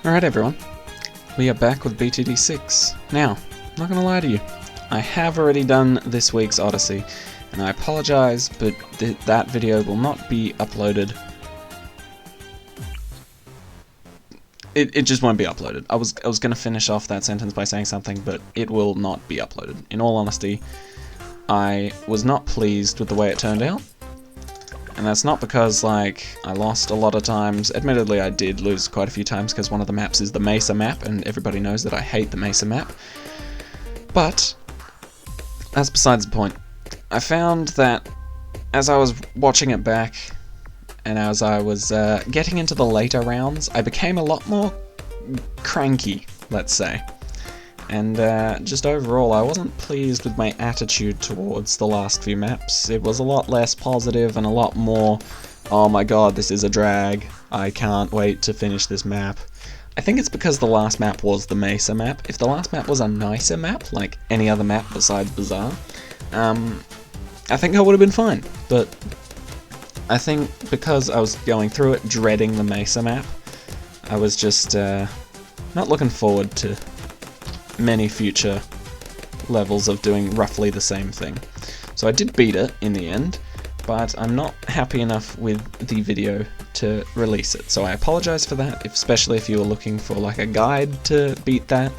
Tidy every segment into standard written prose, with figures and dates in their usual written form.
Alright everyone, we are back with BTD6. Now, I'm not gonna lie to you, I have already done this week's Odyssey, and I apologise, but that video will not be uploaded. It just won't be uploaded. I was gonna finish off that sentence by saying something, but it will not be uploaded. In all honesty, I was not pleased with the way it turned out. And that's not because, like, I lost a lot of times. Admittedly, I did lose quite a few times because one of the maps is the Mesa map, and everybody knows that I hate the Mesa map. But that's besides the point. I found that as I was watching it back, and as I was getting into the later rounds, I became a lot more cranky, let's say. And just overall, I wasn't pleased with my attitude towards the last few maps. It was a lot less positive and a lot more, oh my god, this is a drag, I can't wait to finish this map. I think it's because the last map was the Mesa map. If the last map was a nicer map, like any other map besides Bazaar, I think I would have been fine. But I think because I was going through it dreading the Mesa map, I was just not looking forward to many future levels of doing roughly the same thing. So I did beat it in the end, but I'm not happy enough with the video to release it. So I apologize for that, especially if you were looking for like a guide to beat that.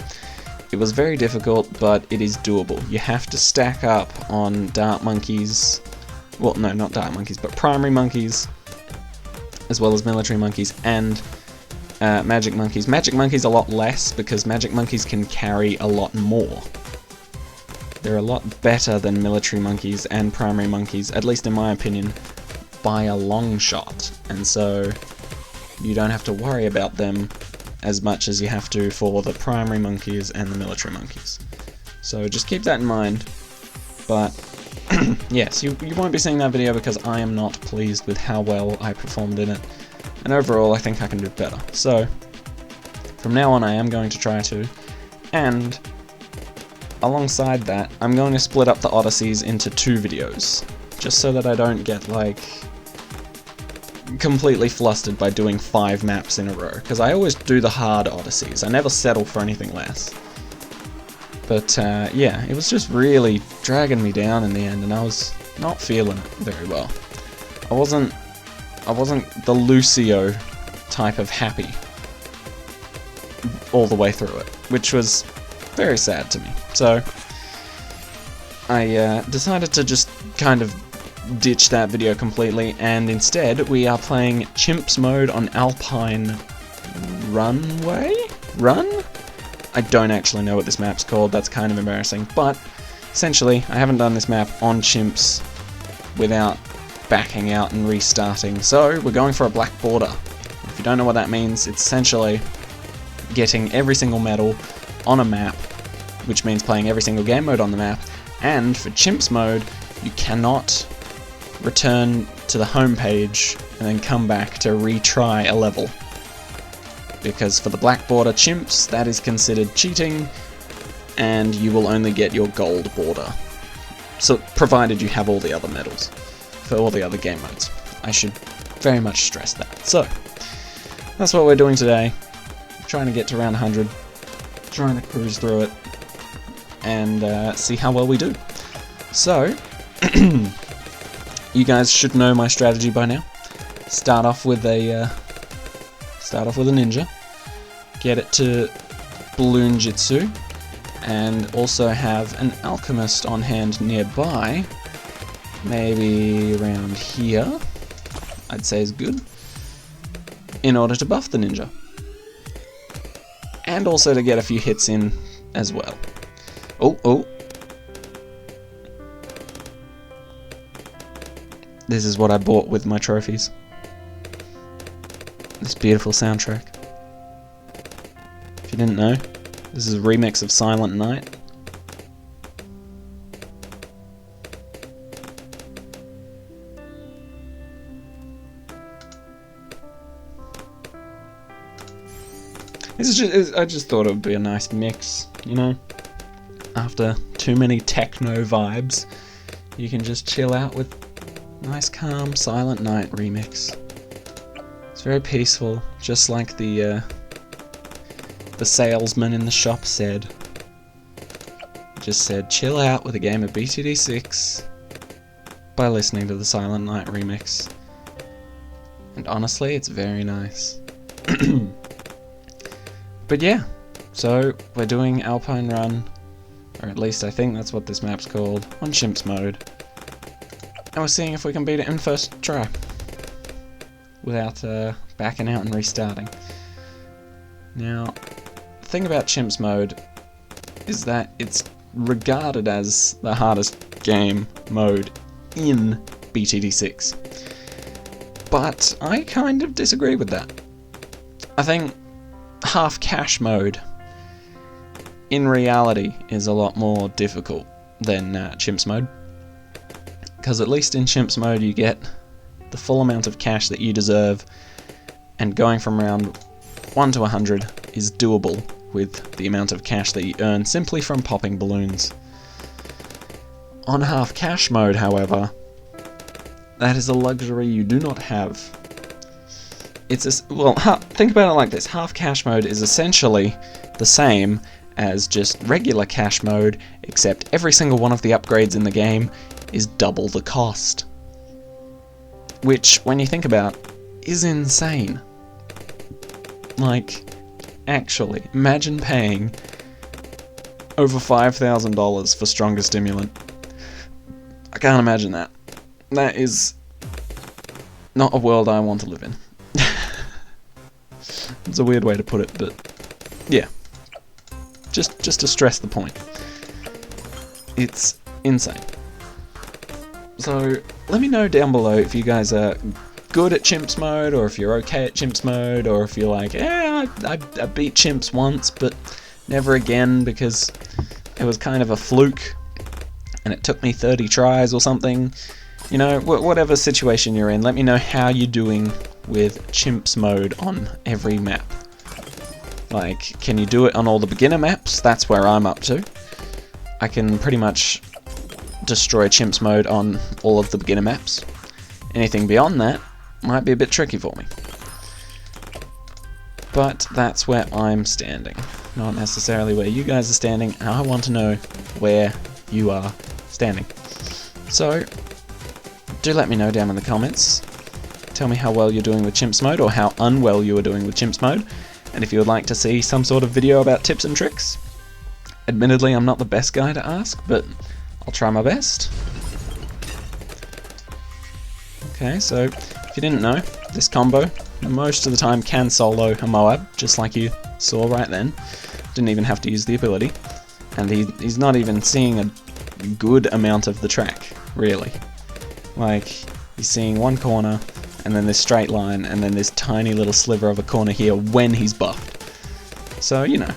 It was very difficult, but it is doable. You have to stack up on dart monkeys, well no, not dart monkeys, but primary monkeys, as well as military monkeys, and magic monkeys. Magic monkeys a lot less, because magic monkeys can carry a lot more. They're a lot better than military monkeys and primary monkeys, at least in my opinion, by a long shot. And so you don't have to worry about them as much as you have to for the primary monkeys and the military monkeys. So just keep that in mind. But yes, you won't be seeing that video because I am not pleased with how well I performed in it. And overall, I think I can do better. So, from now on I am going to try to, and alongside that, I'm going to split up the Odysseys into 2 videos, just so that I don't get, like, completely flustered by doing 5 maps in a row, because I always do the hard Odysseys, I never settle for anything less. But, yeah, it was just really dragging me down in the end, and I was not feeling it very well. I wasn't the Lucio type of happy all the way through it, which was very sad to me. So I decided to just kind of ditch that video completely, and instead we are playing C.H.I.M.P.S mode on Alpine Run? I don't actually know what this map's called, that's kind of embarrassing, but essentially I haven't done this map on C.H.I.M.P.S without backing out and restarting, so we're going for a black border. If you don't know what that means, it's essentially getting every single medal on a map, which means playing every single game mode on the map, and for C.H.I.M.P.S mode, you cannot return to the home page and then come back to retry a level. Because for the black border C.H.I.M.P.S, that is considered cheating, and you will only get your gold border. So, provided you have all the other medals for all the other game modes. I should very much stress that. So, that's what we're doing today. Trying to get to round 100, trying to cruise through it, and see how well we do. So, you guys should know my strategy by now. Start off with a ninja, get it to balloon jitsu, and also have an alchemist on hand nearby. Maybe around here, I'd say is good, in order to buff the ninja. And also to get a few hits in as well. Oh. This is what I bought with my trophies. This beautiful soundtrack. If you didn't know, this is a remix of Silent Night. I just thought it would be a nice mix, you know? After too many techno vibes, you can just chill out with nice calm Silent Night remix. It's very peaceful, just like the the salesman in the shop said. Just said, chill out with a game of BTD6 by listening to the Silent Night remix. And honestly, it's very nice. But yeah, so we're doing Alpine Run, or at least I think that's what this map's called, on C.H.I.M.P.S mode. And we're seeing if we can beat it in first try, without backing out and restarting. Now, the thing about C.H.I.M.P.S mode is that it's regarded as the hardest game mode in BTD6. But I kind of disagree with that. I think half cash mode in reality is a lot more difficult than C.H.I.M.P.S mode. Because at least in C.H.I.M.P.S mode you get the full amount of cash that you deserve, and going from round 1 to 100 is doable with the amount of cash that you earn simply from popping balloons. On half cash mode, however, that is a luxury you do not have. Think about it like this. Half cash mode is essentially the same as just regular cash mode, except every single one of the upgrades in the game is double the cost. Which, when you think about, is insane. Like, actually, imagine paying over $5,000 for stronger stimulant. I can't imagine that. That is not a world I want to live in. It's a weird way to put it, but yeah. Just to stress the point. It's insane. So let me know down below if you guys are good at C.H.I.M.P.S mode, or if you're okay at C.H.I.M.P.S mode, or if you're like, I beat C.H.I.M.P.S once, but never again because it was kind of a fluke, and it took me 30 tries or something. You know, whatever situation you're in, let me know how you're doing with C.H.I.M.P.S mode on every map. Like, can you do it on all the beginner maps? That's where I'm up to. I can pretty much destroy C.H.I.M.P.S mode on all of the beginner maps. Anything beyond that might be a bit tricky for me. But that's where I'm standing, not necessarily where you guys are standing. I want to know where you are standing. So, do let me know down in the comments. Tell me how well you're doing with C.H.I.M.P.S mode, or how unwell you are doing with C.H.I.M.P.S mode. And if you would like to see some sort of video about tips and tricks. Admittedly, I'm not the best guy to ask, but I'll try my best. Okay, so if you didn't know, this combo most of the time can solo a Moab, just like you saw right then. Didn't even have to use the ability. And he's not even seeing a good amount of the track, really. Like, he's seeing one corner, and then this straight line, and then this tiny little sliver of a corner here when he's buffed. So, you know,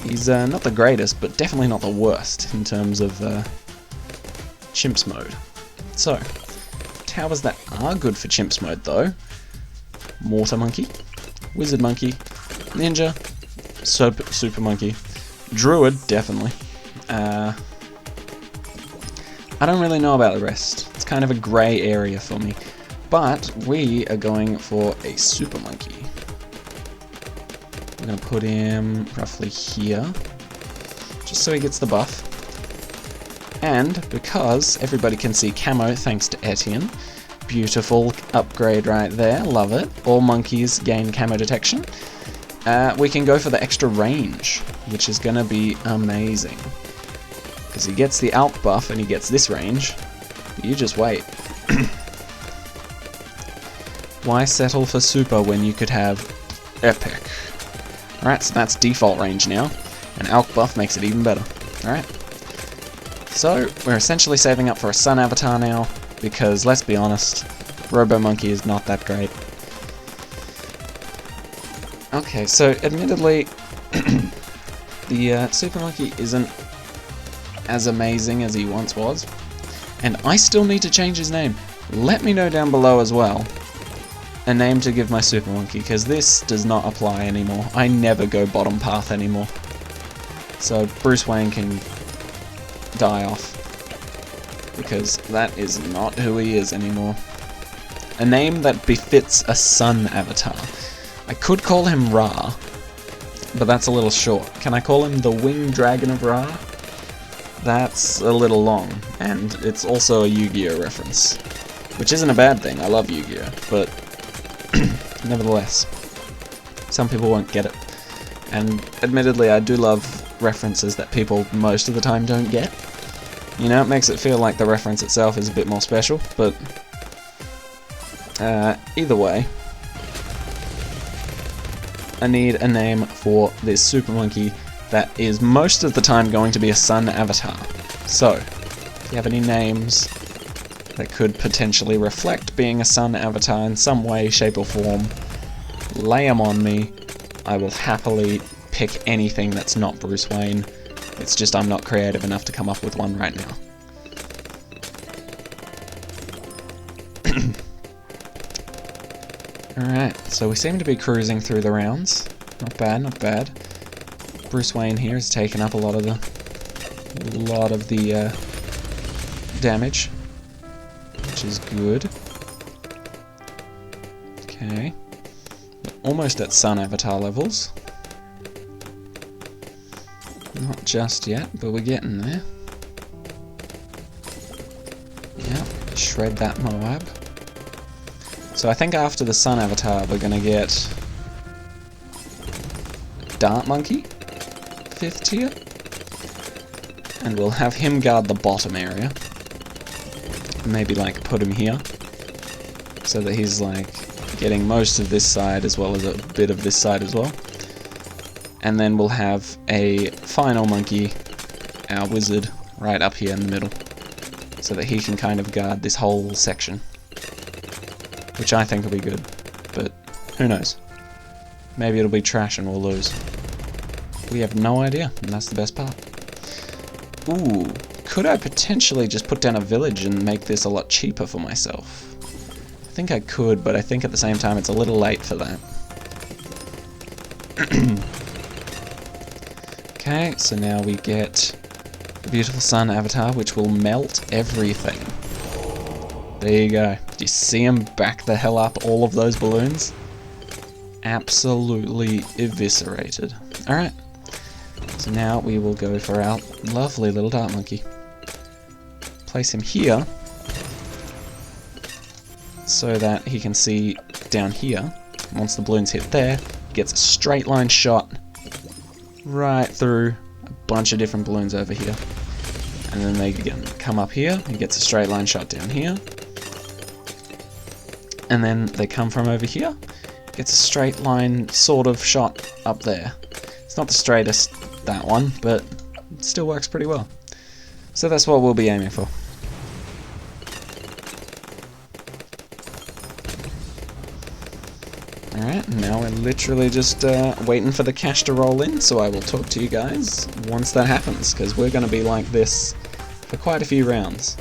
he's not the greatest, but definitely not the worst in terms of C.H.I.M.P.S mode. So, towers that are good for C.H.I.M.P.S mode, though: Mortar Monkey, Wizard Monkey, Ninja, Super Monkey, Druid, definitely. I don't really know about the rest. It's kind of a grey area for me. But we are going for a Super Monkey. We're going to put him roughly here, just so he gets the buff. And because everybody can see camo thanks to Etienne, beautiful upgrade right there, love it. All monkeys gain camo detection. We can go for the extra range, which is going to be amazing. Because he gets the Alp buff and he gets this range. You just wait. Why settle for super when you could have epic? Alright, so that's default range now, and Alp buff makes it even better. Alright. So, we're essentially saving up for a sun avatar now, because let's be honest, Robo Monkey is not that great. Okay, so admittedly, the Super Monkey isn't as amazing as he once was, and I still need to change his name. Let me know down below as well a name to give my Super Monkey, because this does not apply anymore. I never go bottom path anymore. So Bruce Wayne can die off, because that is not who he is anymore. A name that befits a sun avatar. I could call him Ra, but that's a little short. Can I call him the Winged Dragon of Ra? That's a little long, and it's also a Yu-Gi-Oh reference, which isn't a bad thing. I love Yu-Gi-Oh, but nevertheless, some people won't get it. And admittedly, I do love references that people most of the time don't get. You know, it makes it feel like the reference itself is a bit more special, but either way, I need a name for this super monkey that is most of the time going to be a sun avatar. So, if you have any names that could potentially reflect being a sun avatar in some way, shape or form, lay them on me. I will happily pick anything that's not Bruce Wayne. It's just I'm not creative enough to come up with one right now. Alright, so we seem to be cruising through the rounds. Not bad, not bad. Bruce Wayne here has taken up a lot of the damage, which is good. Okay. Almost at Sun Avatar levels. Not just yet, but we're getting there. Yep, shred that Moab. So I think after the Sun Avatar we're gonna get Dart Monkey, 5th tier. And we'll have him guard the bottom area. Maybe like put him here, so that he's like getting most of this side as well as a bit of this side as well. And then we'll have a final monkey, our wizard, right up here in the middle, so that he can kind of guard this whole section, which I think will be good, but who knows? Maybe it'll be trash and we'll lose. We have no idea, and that's the best part. Ooh, could I potentially just put down a village and make this a lot cheaper for myself? I think I could, but I think at the same time it's a little late for that. Okay, so now we get the beautiful sun avatar, which will melt everything. There you go. Do you see him back the hell up all of those balloons? Absolutely eviscerated. Alright, so now we will go for our lovely little dart monkey. Place him here, so that he can see down here. Once the balloons hit there, he gets a straight line shot right through a bunch of different balloons over here. And then they can come up here, he gets a straight line shot down here. And then they come from over here, gets a straight line sort of shot up there. It's not the straightest, that one, but it still works pretty well. So that's what we'll be aiming for. Alright, now we're literally just waiting for the cash to roll in, so I will talk to you guys once that happens, because we're going to be like this for quite a few rounds.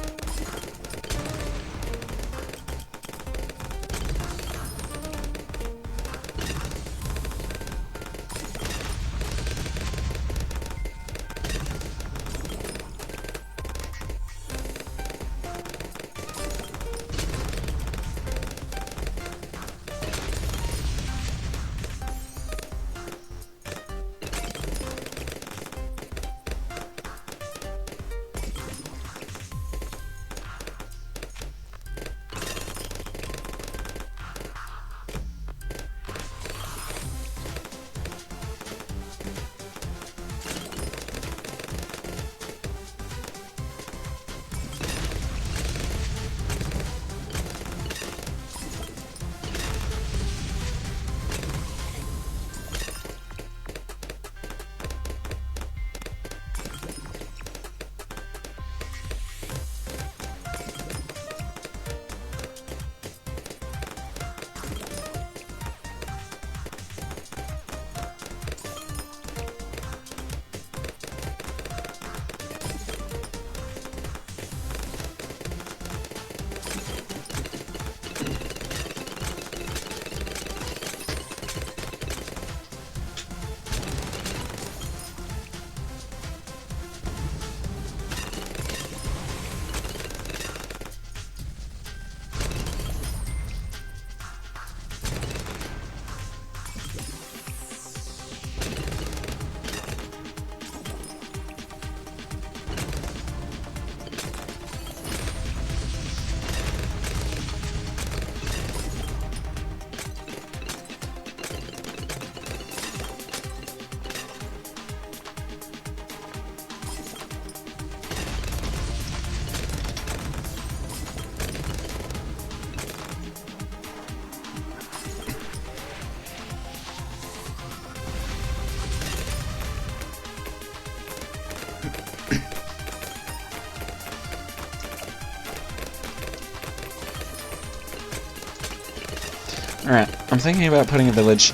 I'm thinking about putting a village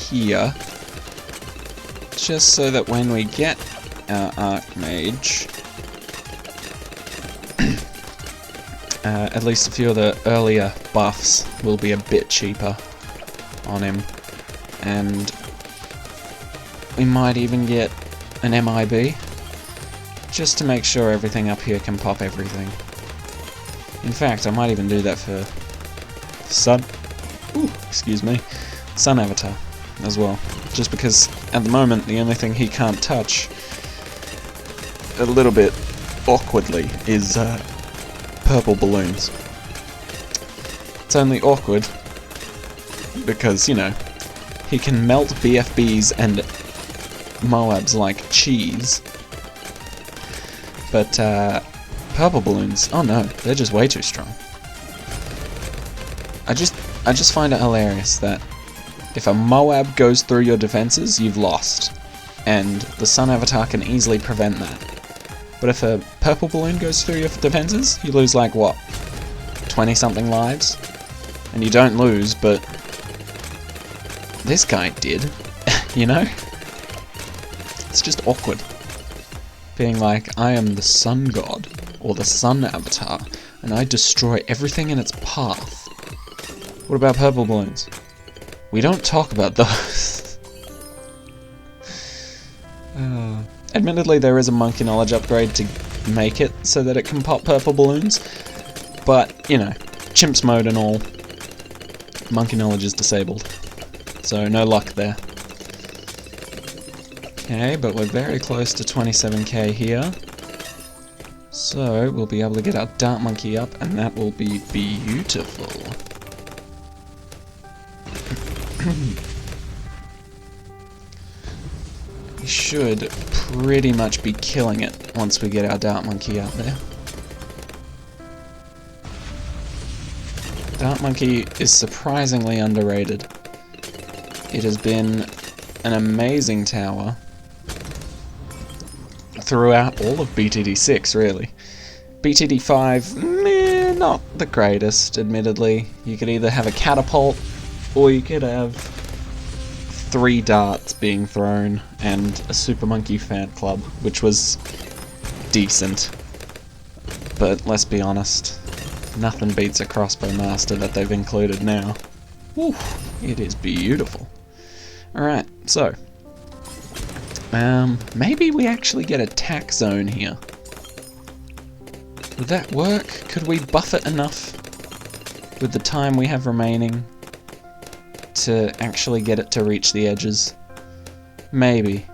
here, just so that when we get our Archmage, at least a few of the earlier buffs will be a bit cheaper on him, and we might even get an MIB, just to make sure everything up here can pop everything. In fact, I might even do that for Sun Avatar as well, just because at the moment the only thing he can't touch, a little bit awkwardly, is purple balloons. It's only awkward because, you know, he can melt BFBs and Moabs like cheese, but purple balloons, oh no, they're just way too strong. I just find it hilarious that if a Moab goes through your defenses, you've lost, and the Sun Avatar can easily prevent that. But if a purple balloon goes through your defenses, you lose like, what, 20-something lives? And you don't lose, but this guy did, you know? It's just awkward. Being like, I am the Sun God, or the Sun Avatar, and I destroy everything in its path. What about purple balloons? We don't talk about those. Admittedly, there is a Monkey Knowledge upgrade to make it so that it can pop purple balloons, but, you know, Chimps mode and all, Monkey Knowledge is disabled, so no luck there. Okay, but we're very close to 27k here, so we'll be able to get our Dart Monkey up, and that will be beautiful. We should pretty much be killing it once we get our Dart Monkey out there. Dart Monkey is surprisingly underrated. It has been an amazing tower throughout all of BTD6, really. BTD5, not the greatest, admittedly. You could either have a catapult, or you could have 3 darts being thrown and a Super Monkey fan club, which was decent. But let's be honest, nothing beats a crossbow master that they've included now. Woo, it is beautiful. Alright, so maybe we actually get a tack zone here. Would that work? Could we buff it enough with the time we have remaining to actually get it to reach the edges? Maybe.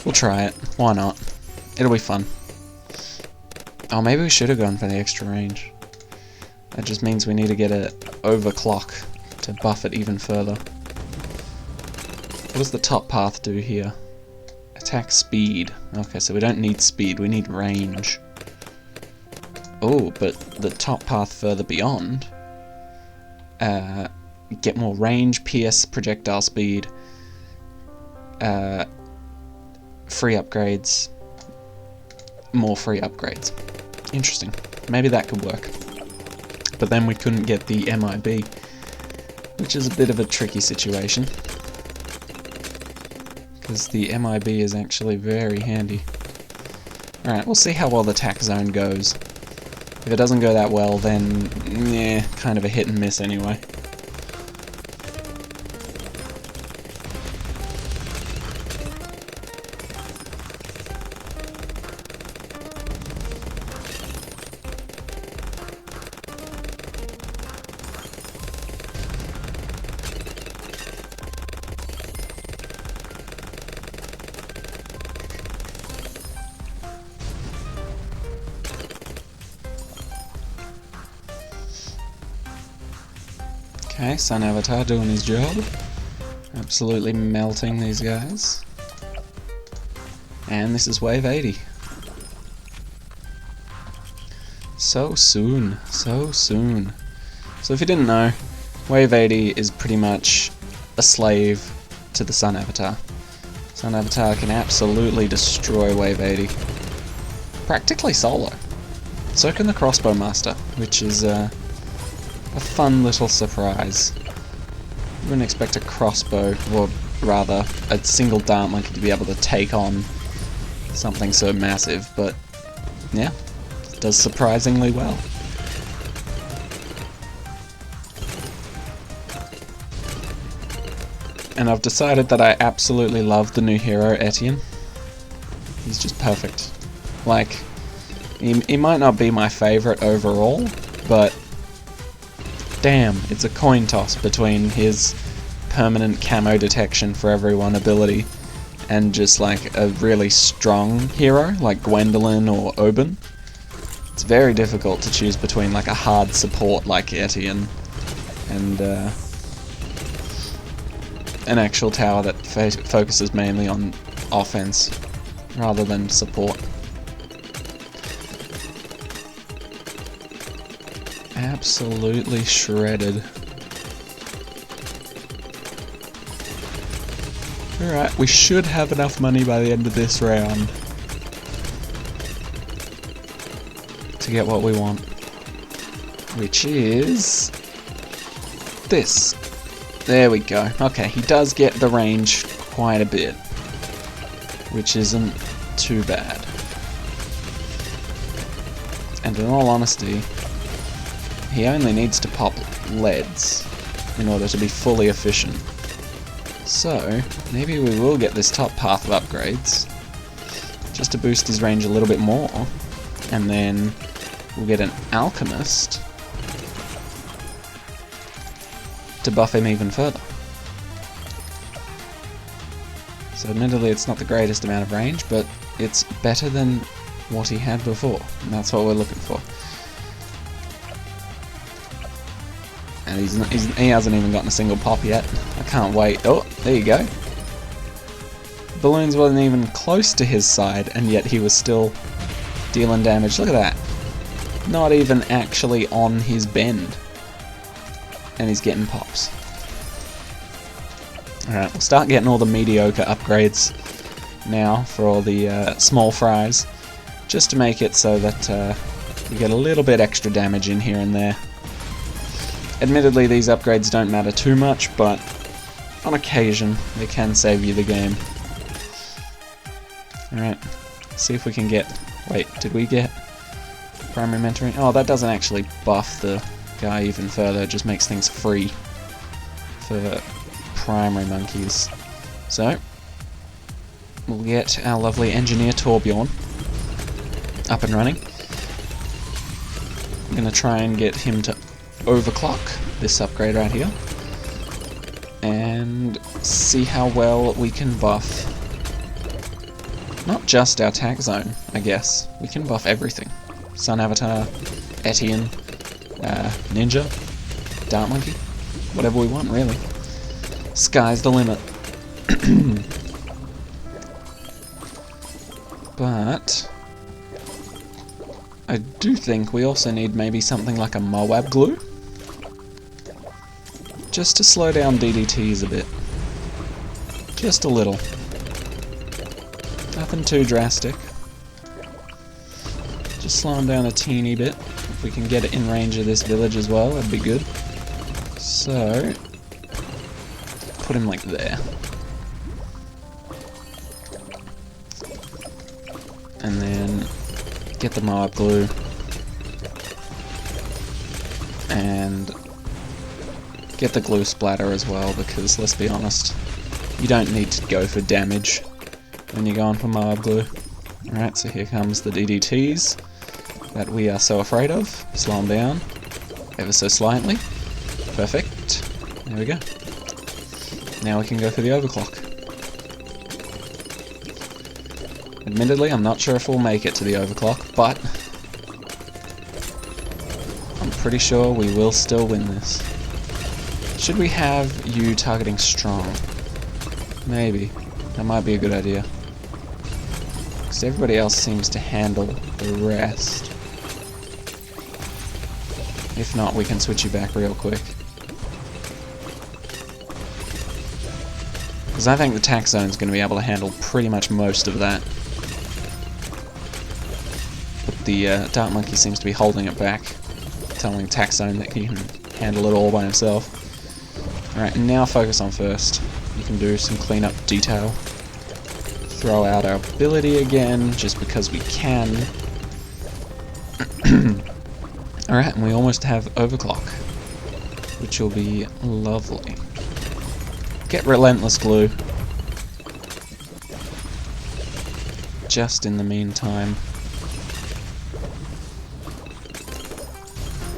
We'll try it. Why not? It'll be fun. Oh, maybe we should have gone for the extra range. That just means we need to get it overclock to buff it even further. What does the top path do here? Attack speed. Okay, so we don't need speed, we need range. Oh, but the top path further beyond, get more range, PS, projectile speed, free upgrades, more free upgrades. Interesting. Maybe that could work. But then we couldn't get the MIB, which is a bit of a tricky situation, because the MIB is actually very handy. Alright, we'll see how well the tack zone goes. If it doesn't go that well, then, kind of a hit and miss anyway. Okay, Sun Avatar doing his job. Absolutely melting these guys. And this is wave 80. So soon, so soon. So if you didn't know, wave 80 is pretty much a slave to the Sun Avatar. Sun Avatar can absolutely destroy wave 80. Practically solo. So can the Crossbow Master, which is a fun little surprise. wouldn't expect a crossbow, or rather, a single dart monkey to be able to take on something so massive, but yeah, it does surprisingly well. And I've decided that I absolutely love the new hero, Etienne. He's just perfect. Like, he might not be my favourite overall, but damn, it's a coin toss between his permanent camo detection for everyone ability and just like a really strong hero like Gwendolyn or Oban. It's very difficult to choose between like a hard support like Etienne and an actual tower that focuses mainly on offense rather than support. Absolutely shredded. Alright, we should have enough money by the end of this round to get what we want, which is this. There we go. Okay, he does get the range quite a bit, which isn't too bad. And in all honesty, he only needs to pop leads in order to be fully efficient. So, maybe we will get this top path of upgrades, just to boost his range a little bit more, and then we'll get an alchemist to buff him even further. So admittedly it's not the greatest amount of range, but it's better than what he had before, and that's what we're looking for. And he hasn't even gotten a single pop yet. I can't wait. Oh, there you go. Balloons wasn't even close to his side, and yet he was still dealing damage. Look at that. Not even actually on his bend. And he's getting pops. Alright, we'll start getting all the mediocre upgrades now for all the small fries, just to make it so that we get a little bit extra damage in here and there. Admittedly, these upgrades don't matter too much, but on occasion, they can save you the game. Alright, see if we can get... Wait, did we get primary mentoring? Oh, that doesn't actually buff the guy even further, it just makes things free for primary monkeys. So, we'll get our lovely engineer Torbjorn up and running. I'm going to try and get him to overclock this upgrade right here and see how well we can buff not just our tack zone, I guess. We can buff everything. Sun Avatar, Etienne, Ninja, Dart Monkey, whatever we want really. Sky's the limit. But I do think we also need maybe something like a Moab glue, just to slow down DDTs a bit. Just a little. Nothing too drastic. Just slow him down a teeny bit. If we can get it in range of this village as well, that'd be good. So, put him like there. And then get the Moab glue. And get the glue splatter as well, because let's be honest, you don't need to go for damage when you're going for Moab glue. Alright, so here comes the DDTs that we are so afraid of. Slow them down ever so slightly. Perfect. There we go. Now we can go for the overclock. Admittedly, I'm not sure if we'll make it to the overclock, but I'm pretty sure we will still win this. Should we have you targeting strong? Maybe. That might be a good idea. Because everybody else seems to handle the rest. If not, we can switch you back real quick. Because I think the tack zone's going to be able to handle pretty much most of that. But the Dart Monkey seems to be holding it back, telling tack zone that he can handle it all by himself. Alright, now focus on first. You can do some cleanup detail. Throw out our ability again, just because we can. Alright, and we almost have overclock, which will be lovely. Get relentless glue. Just in the meantime.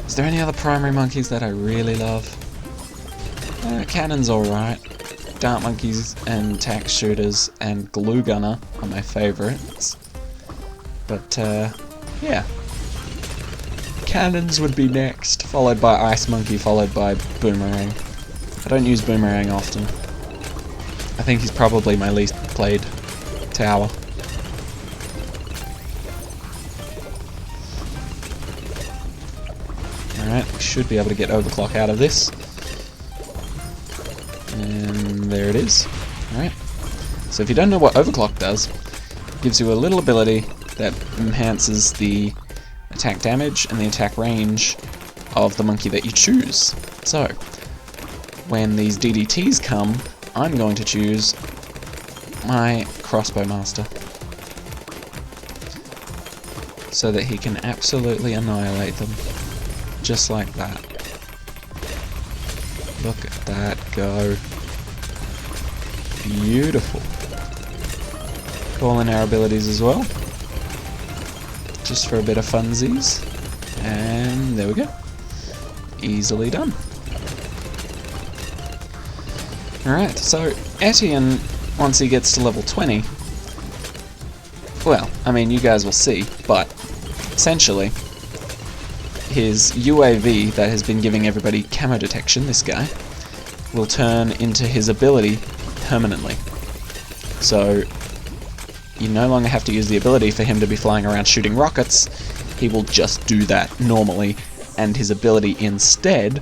Is there any other primary monkeys that I really love? Cannon's alright. Dart monkeys and tack shooters and glue gunner are my favourites. But, yeah. Cannons would be next, followed by ice monkey, followed by boomerang. I don't use boomerang often. I think he's probably my least played tower. Alright, we should be able to get overclock out of this. And there it is. Alright. So if you don't know what overclock does, it gives you a little ability that enhances the attack damage and the attack range of the monkey that you choose. So, when these DDTs come, I'm going to choose my crossbow master, so that he can absolutely annihilate them. Just like that. Look at that go. Beautiful. Call in our abilities as well. Just for a bit of funsies. And there we go. Easily done. Alright, so Etienne, once he gets to level 20, well, I mean, you guys will see, but essentially, his UAV that has been giving everybody camo detection, this guy, will turn into his ability permanently. So, you no longer have to use the ability for him to be flying around shooting rockets. He will just do that normally, and his ability instead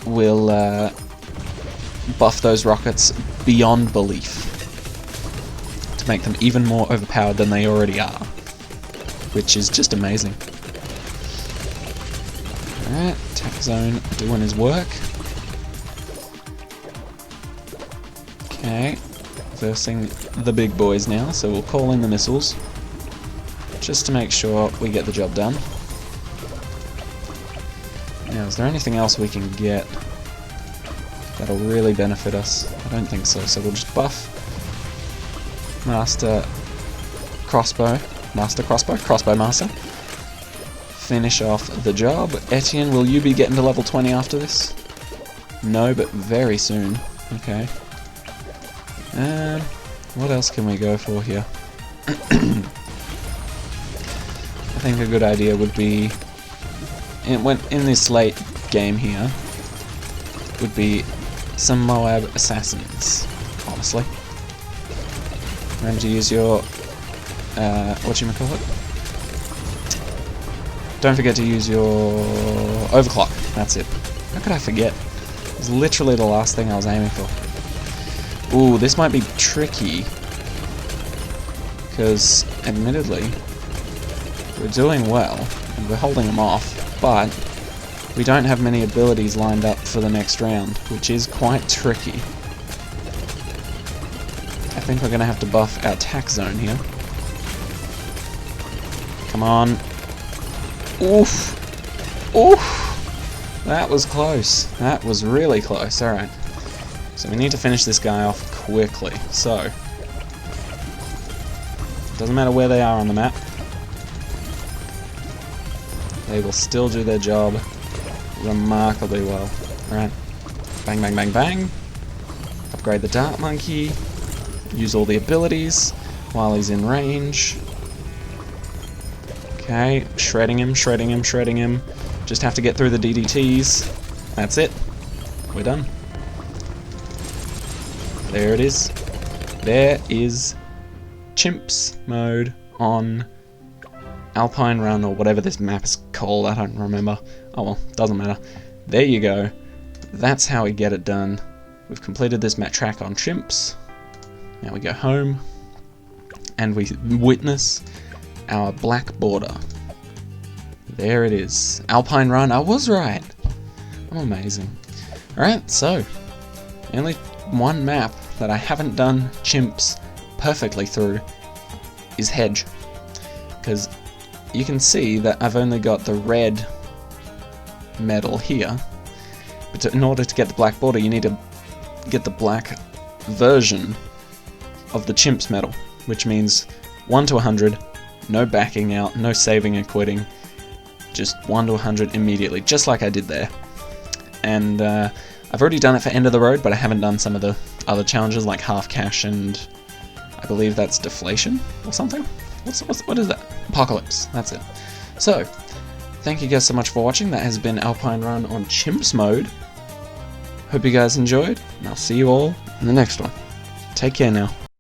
will buff those rockets beyond belief to make them even more overpowered than they already are, which is just amazing. Alright, attack zone doing his work. Okay, versing the big boys now, so we'll call in the missiles just to make sure we get the job done. Now, is there anything else we can get that'll really benefit us? I don't think so, so we'll just buff Master Crossbow, Crossbow Master. Finish off the job. Etienne, will you be getting to level 20 after this? No, but very soon. Okay. What else can we go for here? I think a good idea would be, in this late game here, would be some Moab assassins, honestly. Remember to use your, whatchamacallit? Don't forget to use your overclock, that's it. How could I forget? It was literally the last thing I was aiming for. Ooh, this might be tricky, because, admittedly, we're doing well, and we're holding them off, but we don't have many abilities lined up for the next round, which is quite tricky. I think we're going to have to buff our attack zone here. Come on. Oof! Oof! That was close. That was really close. Alright. So we need to finish this guy off quickly. So, doesn't matter where they are on the map. They will still do their job remarkably well. Alright. Bang, bang, bang, bang. Upgrade the Dart Monkey. Use all the abilities while he's in range. Okay, shredding him, shredding him, shredding him. Just have to get through the DDTs. That's it. We're done. There it is. There is C.H.I.M.P.S mode on Alpine Run, or whatever this map is called, I don't remember. Oh well, doesn't matter. There you go. That's how we get it done. We've completed this map track on C.H.I.M.P.S. Now we go home, and we witness our black border. There it is. Alpine Run, I was right. I'm amazing. Alright, so, only one map that I haven't done chimps perfectly through is Hedge. Because you can see that I've only got the red medal here, but in order to get the black border you need to get the black version of the Chimps medal, which means 1 to 100, no backing out, no saving and quitting, just 1 to 100 immediately, just like I did there. And I've already done it for End of the Road, but I haven't done some of the other challenges like Half Cash and I believe that's Deflation or something? What is that? Apocalypse, that's it. So, thank you guys so much for watching. That has been Alpine Run on Chimps mode. Hope you guys enjoyed, and I'll see you all in the next one. Take care now.